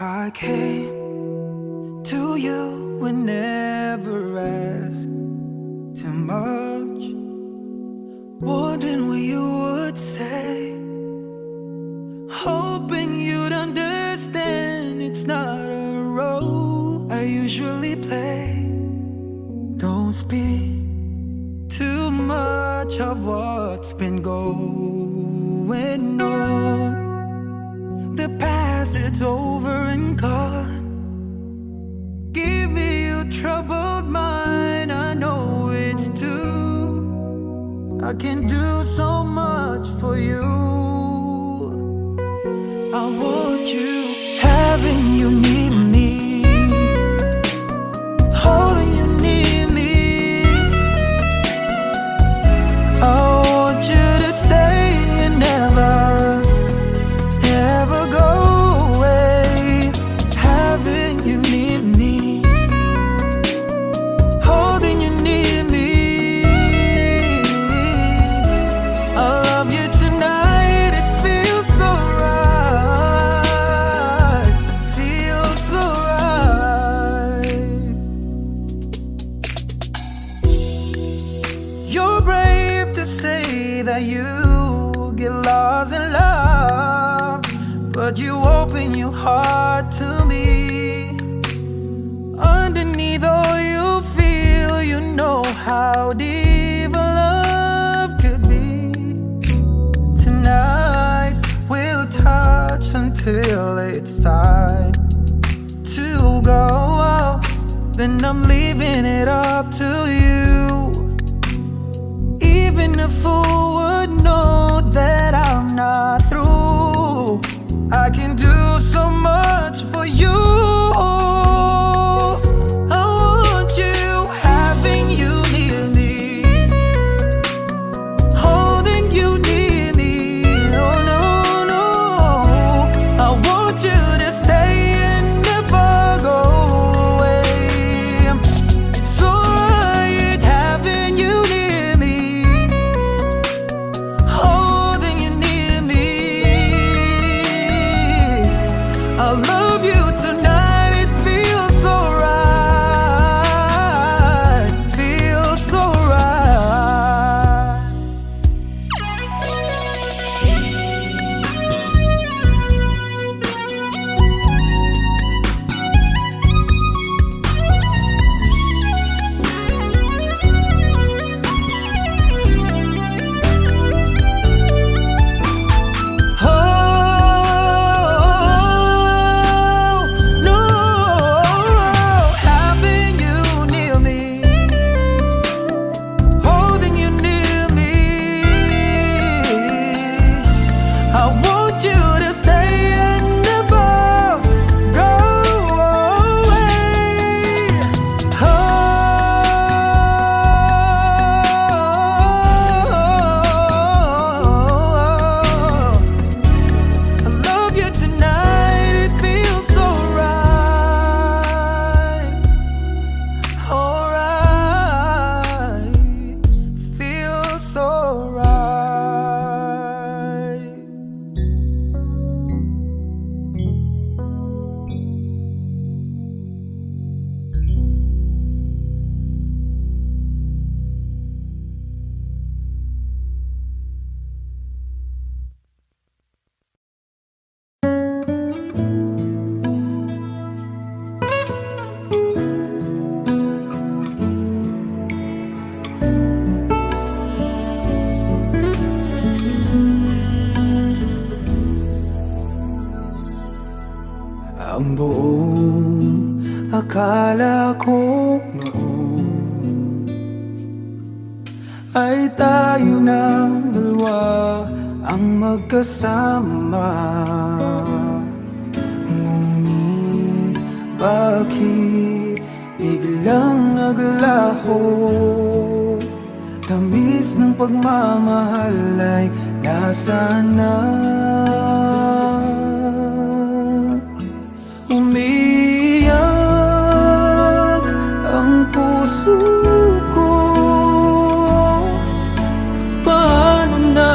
I came to you and never asked too much, wondering what you would say, hoping you'd understand it's not a role I usually play. Don't speak too much of what's been going on. The past, it's over and gone. Give me your troubled mind, I know it's true. I can do so much for you. I want you, having you near me, holding you near me. I want you to stay and never, never go away. Having you near me, holding you near me. I love you tonight, it feels so right, feels so right. You're brave to say that you get lost in love, but you open your heart to me. Underneath all you feel, you know how deep a love could be. Tonight we'll touch until it's time to go. Then I'm leaving it up to you. Even a fool would know that I'm not through. I can do so much for you. I want you, having you near me, holding you near me. Oh no, no, I want you to stay and never go away. So right, having you near me, holding you near me. I love you tonight, it feels so right, feels so right. Oh no, having you near me, holding you near me. I want you to stay and never go away. Oh, I love you tonight, it feels so right, alright, feels so right. Ang buong akala ko noon ay tayo ng dalawa ang magkasama. Ngunit bakit biglang naglaho? Tamis ng pagmamahal ay nasaan na? Umiyak ang puso ko. Paano na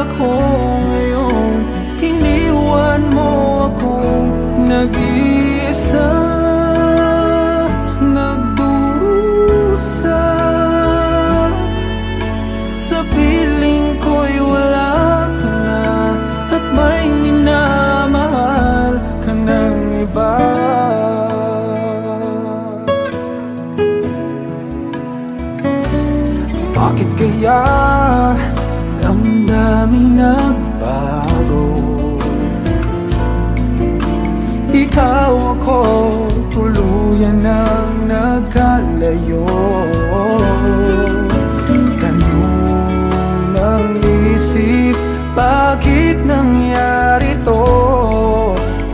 ako ngayon? Iniwan mo ako, nag kaya damdamin nagbago. Ikaw ako, tuluyan nang nagkalayo. Tanong ng isip, bakit nangyari to?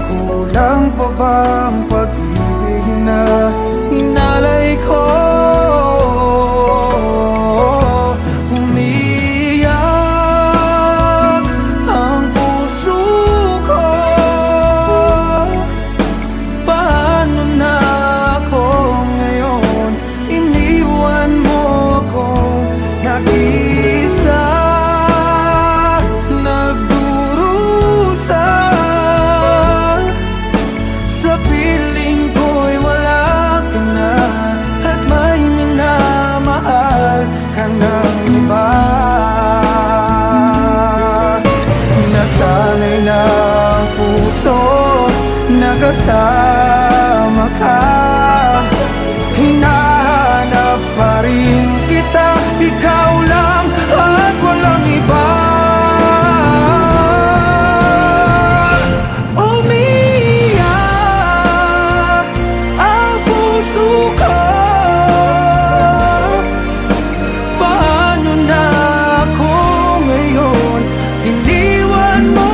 Kulang pa bang pag-ibig na inalay ko? Nasanay ng puso, nagkasama ka. Hinahanap pa rin kita, ikaw lang at walang iba. Umiyak ang puso ko. Paano na ako ngayon? Iniwan mo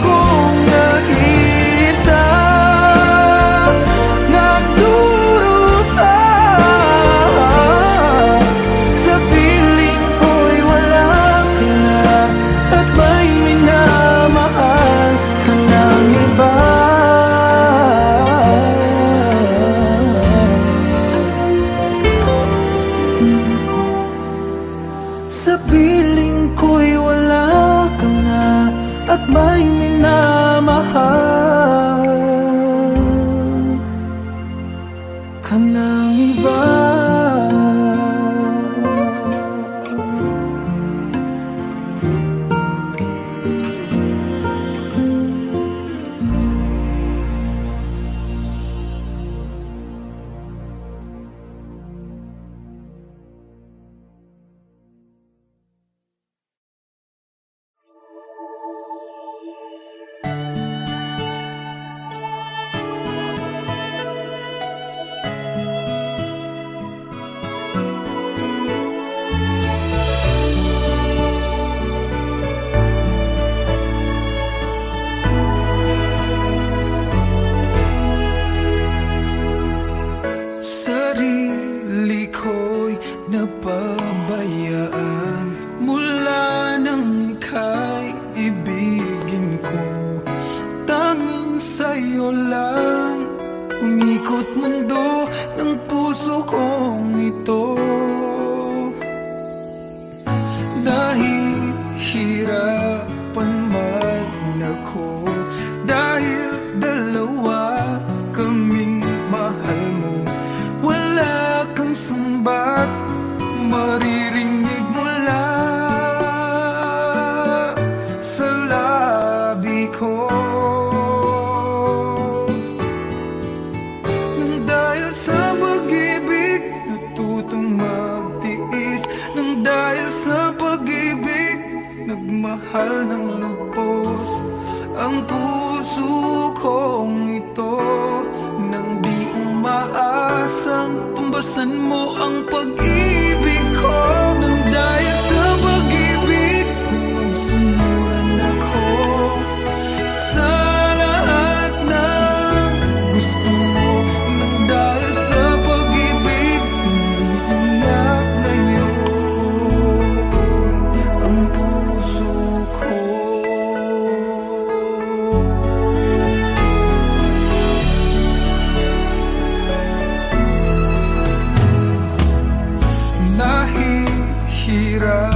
kong nag-isa, nagdurusa. Sa piling ko'y wala ka na, at may minamahal ka ng iba. Sa piling ko'y wala ka na, at may minamahal ka ng iba. Sarili ko'y napabayaan mula nang ika'y ibigin ko. Tanging sa'yo lang umikot mundo ng puso kong ito. Nahihirapan man ako dahil dalawa kaming mahal mo. Wala kang sumbat maririnig mula sa labi ko. Nang dahil sa pag-ibig natutong magtiis, nang dahil sa pag-ibig nagmahal ng lubos ang puso kong ito. Nang di umaasang tumbasan mo ang pag-ibig ko. Nang dahil sa pag-ibig sunod-sunuran ako sa lahat ng gusto mo. Nang dahil sa pag-ibig umiiyak ngayon ang puso ko. Nahihirap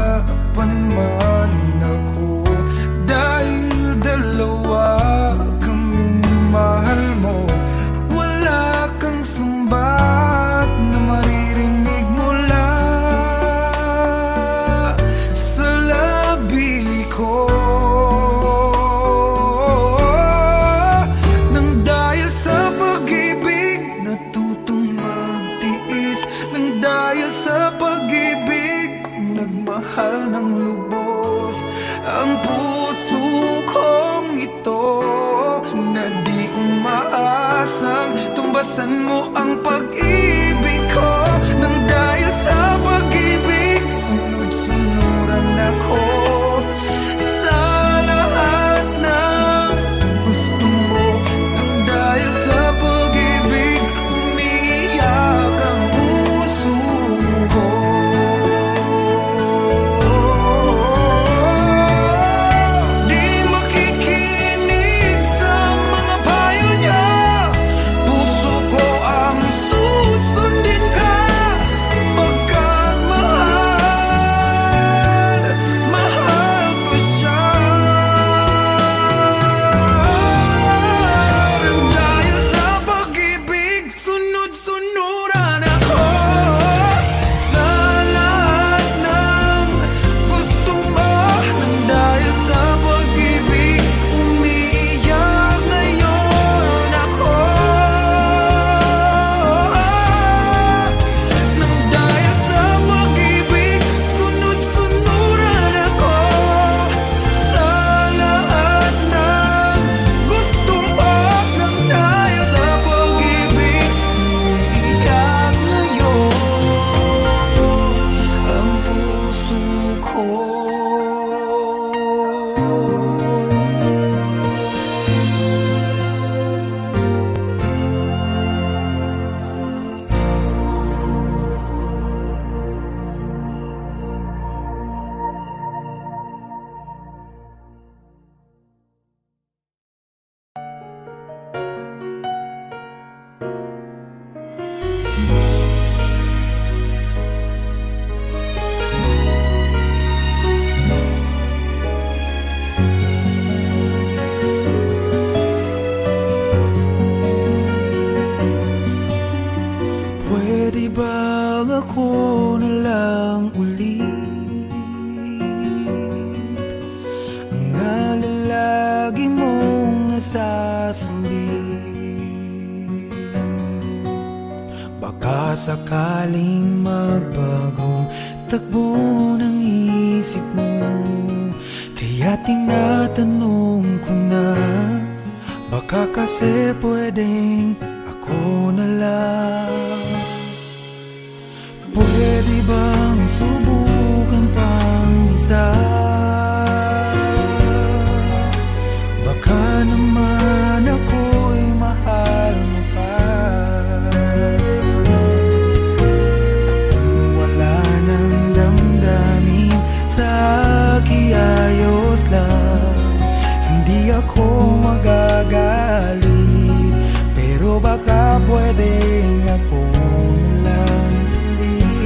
hayaan mo ang pag-ibig ko. Nang dahil sa pag-ibig, sunod-sunuran ako sa lahat ng gusto mo. Nang dahil sa pag-ibig, umiiyak ang puso ko. Di makikinig sa mga payo niya, puso ko ang susundin ka. Pagkat mahal, mahal ko siya. Nang dahil sa pag-ibig, sunod-sunuran ako sa lahat ng gusto mo. Nang dahil sa pag-ibig, umiiyak ngayon ako. Nang dahil sa pag-ibig, sunod-sunuran ako sa lahat ng gusto mo. Nang dahil sa pag-ibig, umiiyak ngayon ang puso ko. Pwede bang ako na lang ulit ang nalalagi mong nasasambit? Baka sakaling magbagong takbo ng isip mo, kaya tinatanong ko na, baka kasi pwedeng ako na lang. Pwede bang subukan pang isa? Baka naman ako'y mahal mo pa. At kung wala nang damdamin sa kiayos lang, hindi ako magagalit. Pero baka pwedeng ako na lang ulit.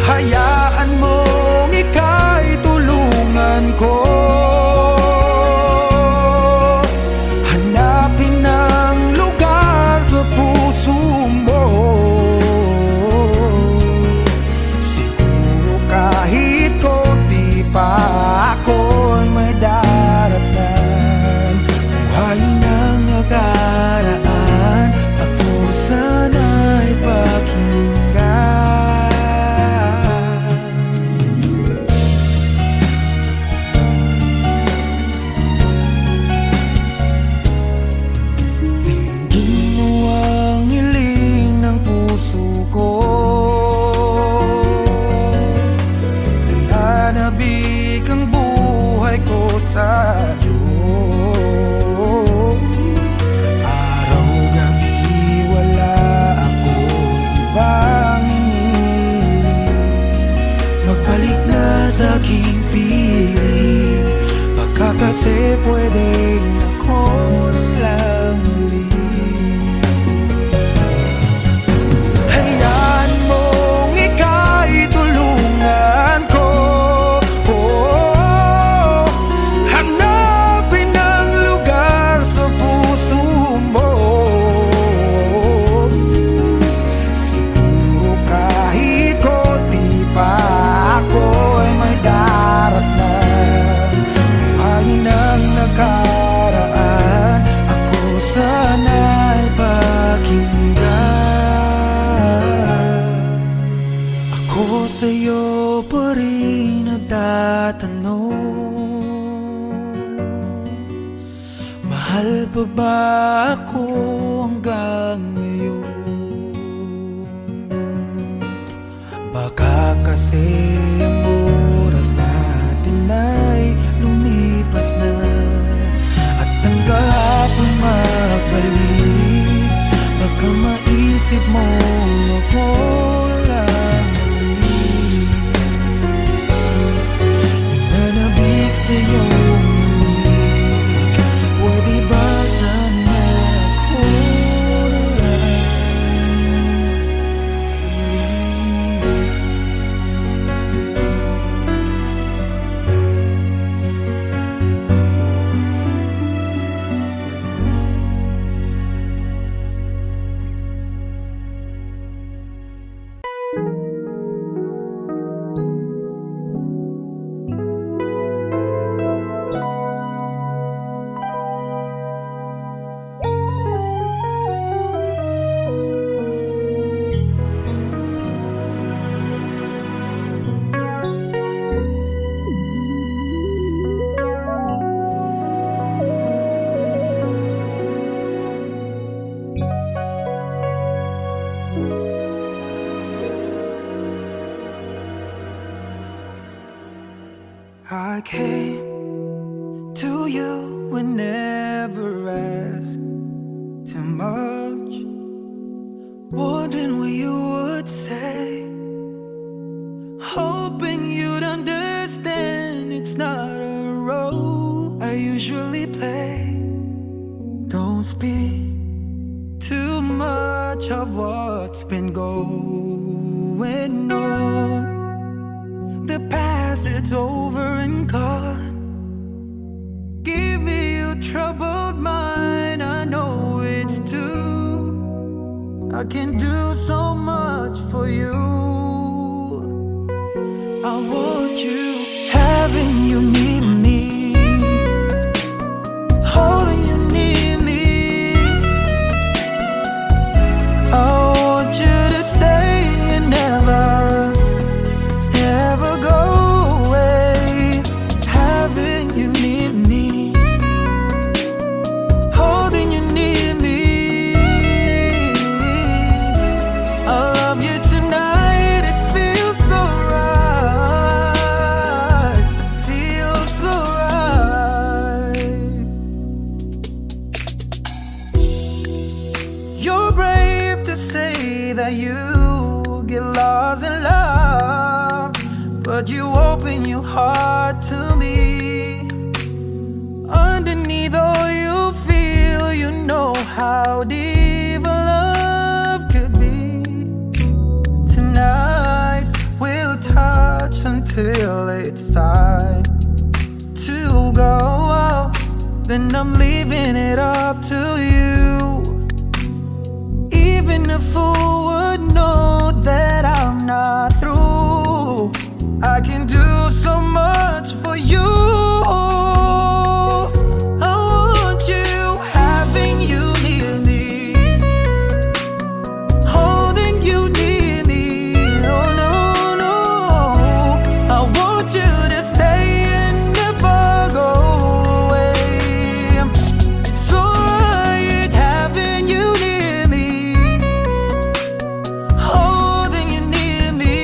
Hayaan mong ika'y tulungan ko, hanapin ang lugar sa puso mo. Siguro kahit konti pa ako'y may daratan. Buhay ng nakaraan, ako sana'y pakinggan. Dinggin mo ang hiling ng puso ko, nananabik ang buhay ko sa'yo. Araw-gabi wala ako ibang hinihiling, magbalik na sa aking piling. Baka kasi pwedeng ako na lang ulit. Hayaan mong ika'y tulungan ko, hanapin ang lugar sa puso mo. Siguro kahit konti pa ako'y may daratan. Buhay ng nakaraan, ako sana'y pakinggan. Ako sa'yo pa rin nagtatanong, mahal Mahal pa ba ako hanggang ngayon? Baka kasi ang oras natin ay lumipas na, at ang kahapon magbalik. Baka maisip mo ako lang muli, nananabik sa'yo. Pwede ba sana ako na lang? I came to you and never asked too much, wondering what you would say, hoping you'd understand it's not a role I usually play. Don't speak too much of what's been going on. The past, it's over and gone. Give me your troubled mind, I know it's true. I can do so much for you. I want you, having you near me, holding you near me. I want you to stay and never but you open your heart to me. Underneath all you feel, you know how deep a love could be. Tonight we'll touch until it's time to go. Then I'm leaving it up to you. Even a fool would know that I'm not through. I can do so much for you. I want you, having you near me, holding you near me. Oh no, no, I want you to stay and never go away. So right, having you near me, holding you near me.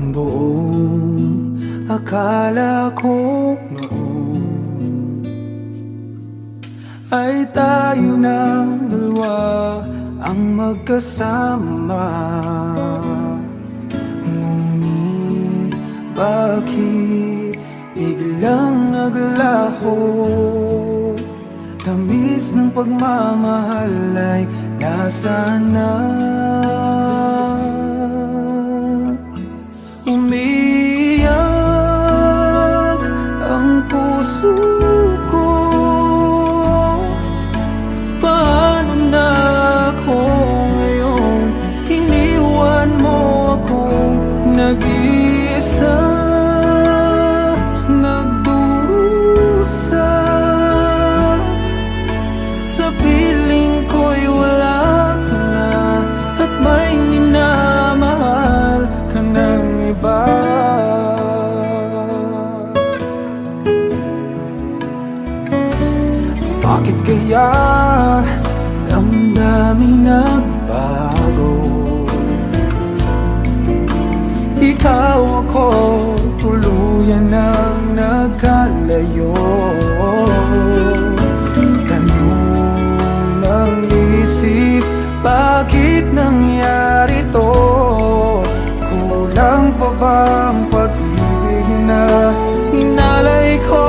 Ang buong akala ko noon ay tayo ng dalawa ang magkasama. Ngunit bakit biglang naglaho? Tamis ng pagmamahal ay nasaan na? Umiyak ang puso ko. Paano na ako ngayon? Iniwan mo akong nag-iisa, nagdurusa. Sa piling ko'y wala ka na at may minamahal ka ng iba. Bakit kaya damdaming nagbago? Ikaw ako tuluyan nang nagkalayo. Tanong ng isip, bakit nangyari to? Kulang pa ba ang pag-ibig na inalay ko?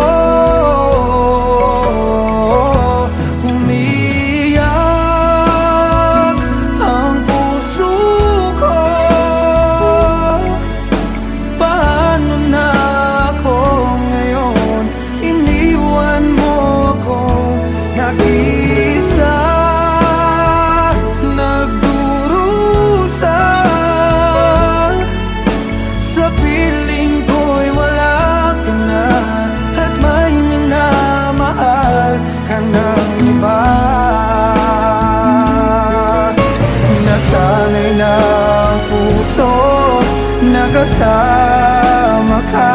Umiyak ang puso ko. Paano na ako ngayon? Iniwan mo akong nag-isa, nagdurusa. Sa piling ko'y wala ka na at may minamahal ka ng iba. Nasanay na ang puso, nakasama ka.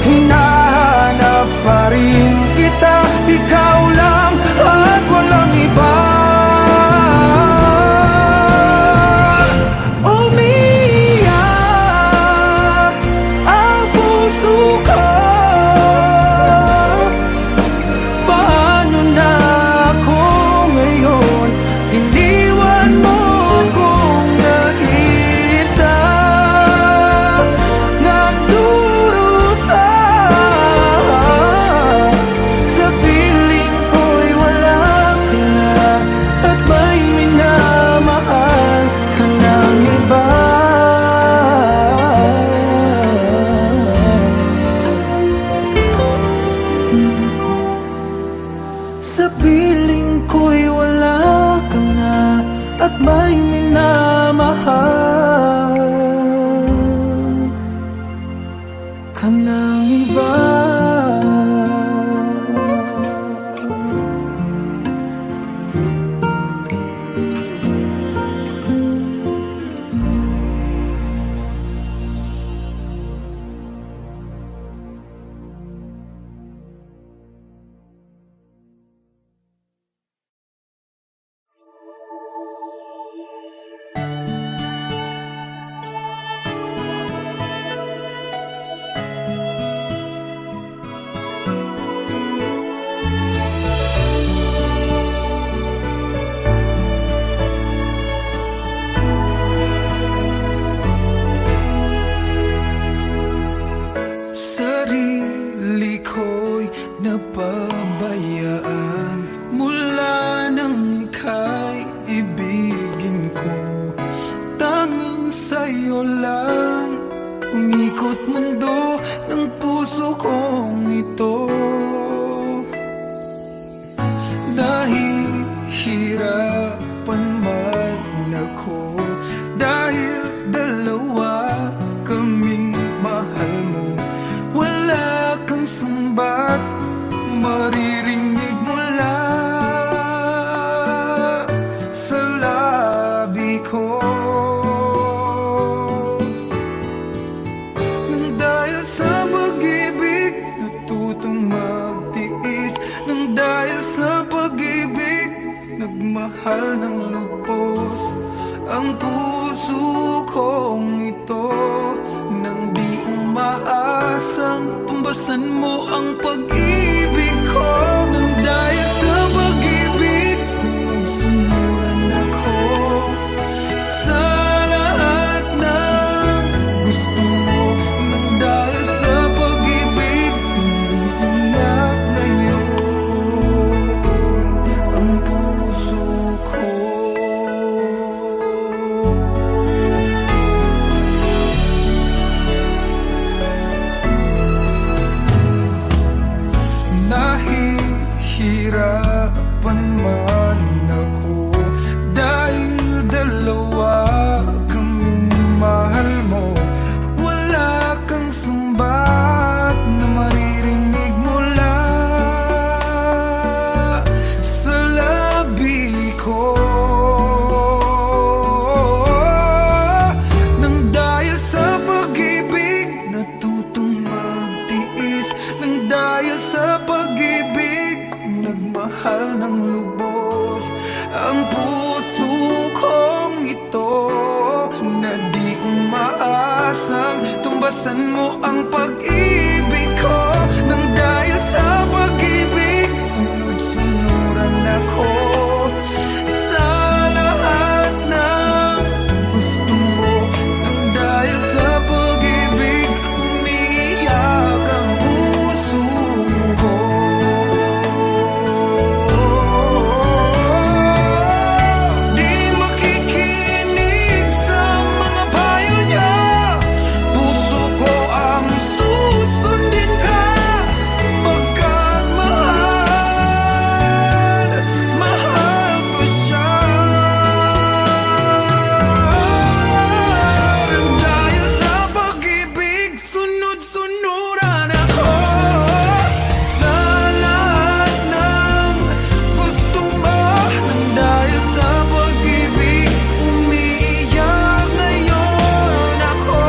Hinahanap pa rin kita, ikaw lang at walang iba. Umiyak ang puso ko. Paano na ako ngayon? Iniwan mo akong nag-isa, nagdurusa. Sa piling ko'y wala ka na at may minamahal ka ng iba. Sa piling ko'y wala ka na at may minamahal ka ng iba. Sarili ko'y napabayaan mula nang ika'y ibigin ko. Tanging sa'yo lang umikot mundo ng puso kong ito. Dahil hirapan man ako, dahil dalawa kaming mahal mo. Wala kang sumbat maririnig mula sa labi ko. Nang dahil sa pag-ibig natutong tumbasan mo ang pag-ibig ko. Nang dahil sa pag-ibig, sunod-sunuran ako sa lahat ng gusto mo. Nang dahil sa pag-ibig, umiiyak ngayon ang puso ko. Nahihirapan man ako dahil dalawa kaming mahal mo. Wala kang sumbat na maririnig mula sa labi ko. Nang dahil sa pag-ibig, natutong magtiis. Nang dahil sa pag-ibig, nagmahal ng lubos ang puso kong ito, na di umaasang tumbasan mo ang pag-ibig ko. Nang dahil sa pag-ibig, sunod-sunuran ako sa lahat ng gusto mo. Nang dahil sa pag-ibig, umiiyak ang puso ko. Di makikinig sa mga payo niya, puso ko ang susundin ka. Pagkat mahal, mahal ko siya. Nang dahil sa pag-ibig, sunod-sunuran ako sa lahat ng gusto mo. Nang dahil sa pag-ibig, umiiyak ngayon ako.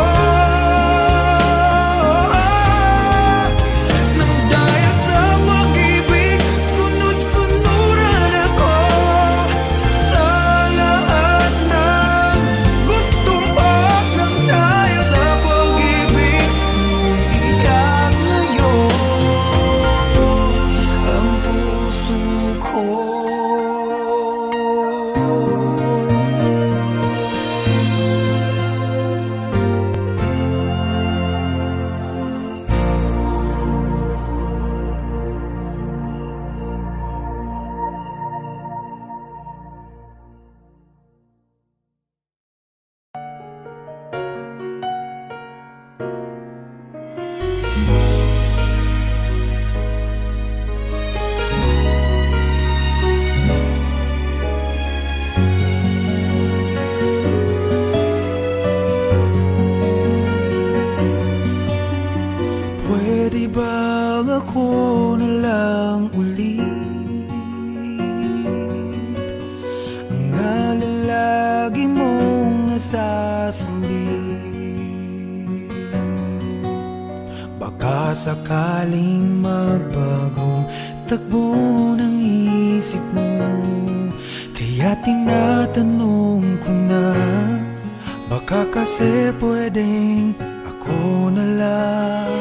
Nang dahil sa pag-ibig, sunod-sunuran ako sa lahat ng gusto mo. Nang dahil sa pag-ibig, umiiyak ngayon ang puso ko. Pwede bang ako na lang ulit ang nalalagi mong nasasambit? Baka sakaling magbagong takbo ng isip mo, kaya tinatanong ko na, baka kasi pwedeng ako na lang.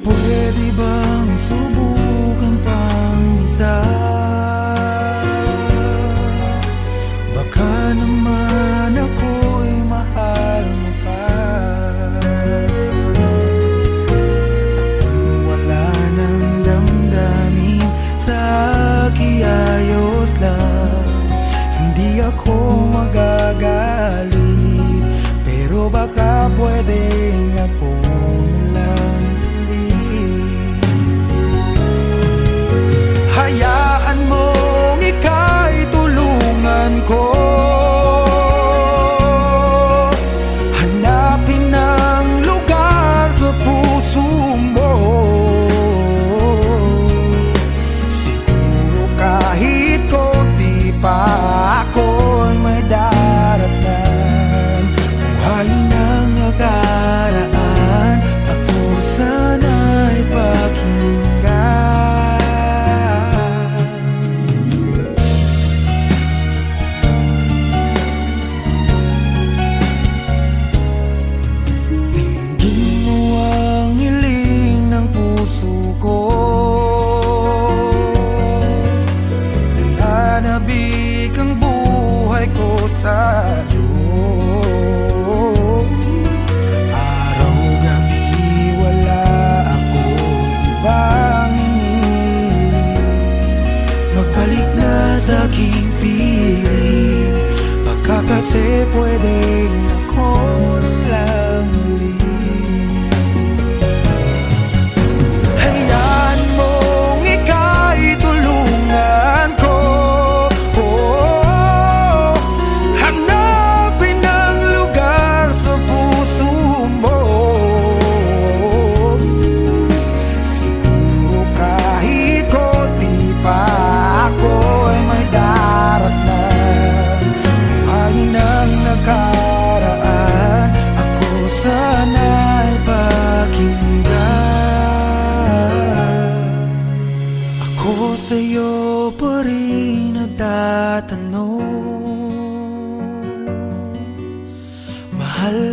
Pwede bang subukan pang isa? Baka naman ako'y mahal mo pa. Kung wala nang damdamin sa kiayos lang, hindi ako magagalit. Pero baka pwedeng ako na lang ulit. Hayaan mong ika'y tulungan ko hanapin ang lugar sa puso mo. Siguro kahit konti pa ako'y may daratnan. Buhay ng nakaraan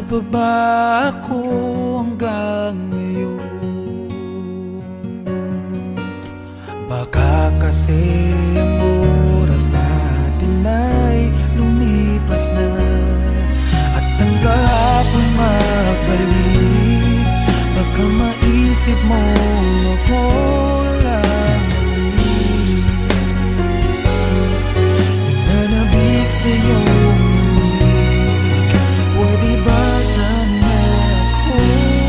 pa ba ako hanggang ngayon? Baka kasi ang oras natin ay lumipas na, at ang kahapon magbalik. Baka maisip mo ako lang muli, nananabik sa iyong manig. Pwede ba sana ako lang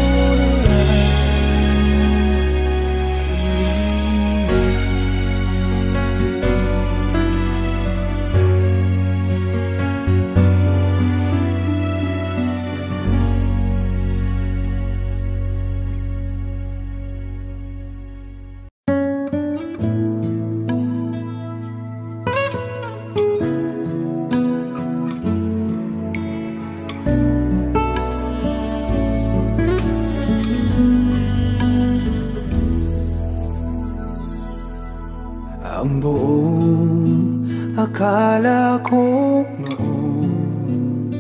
ang buong akala ko noon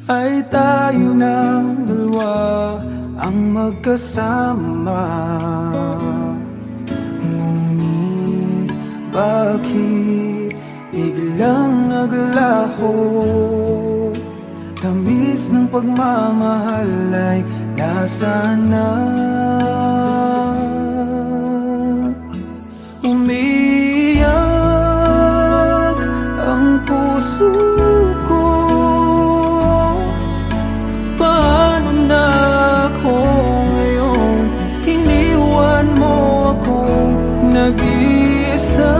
ay tayo ng dalawa ang magkasama. Ngunit bakit biglang naglaho? Tamis ng pagmamahal ay nasaan na? Umiyak ang puso ko. Paano na ako ngayon? Iniwan mo akong nag-iisa,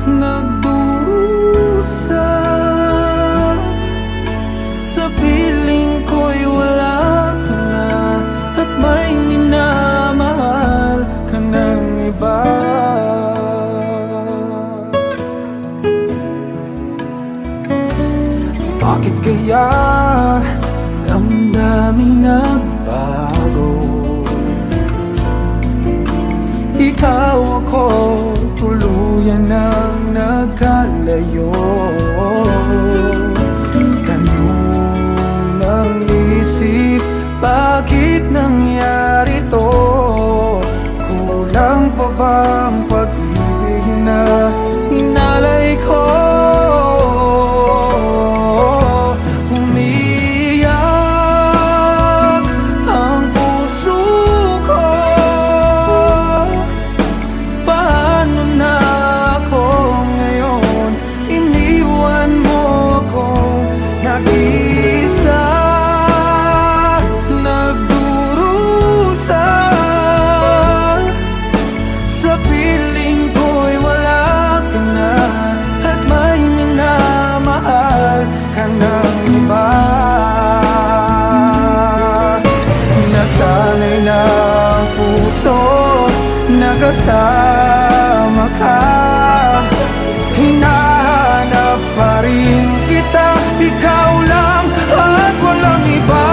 nagdurusa. Sa piling ko'y wala ka na, at may minamahal ka ng iba. Bakit kaya damdaming nagbago? Ikaw ako, tuluyan nang nagkalayo. Tanong ng isip, bakit nangyari to? Kulang pa ba ang pag-ibig na inalay ko? Umiyak ang puso ko. Paano na ako ngayon? Iniwan mo akong nag-isa, nagdurusa. Sa piling ko'y wala ka na, at may minamahal ka ng iba. Nasanay na ang puso, nakasama ka. Hinahanap pa rin kita, ikaw lang at walang iba.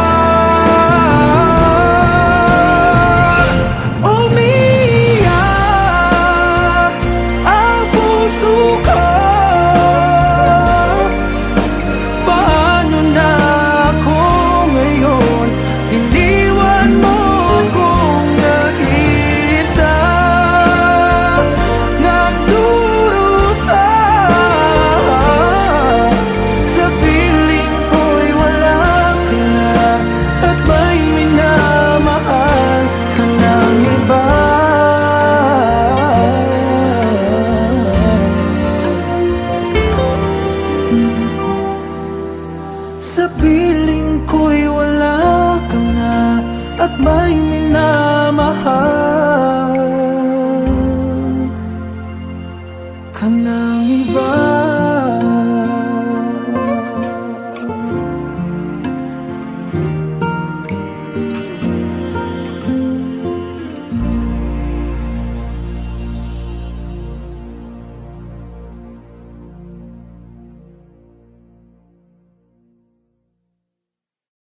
Umiyak ang puso ko. Paano na ako ngayon? Iniwan mo akong nag-isa, nagdurusa. Sa piling ko'y wala ka na, at may minamahal ka ng iba. Sa piling ko'y wala ka na, at may minamahal ka na.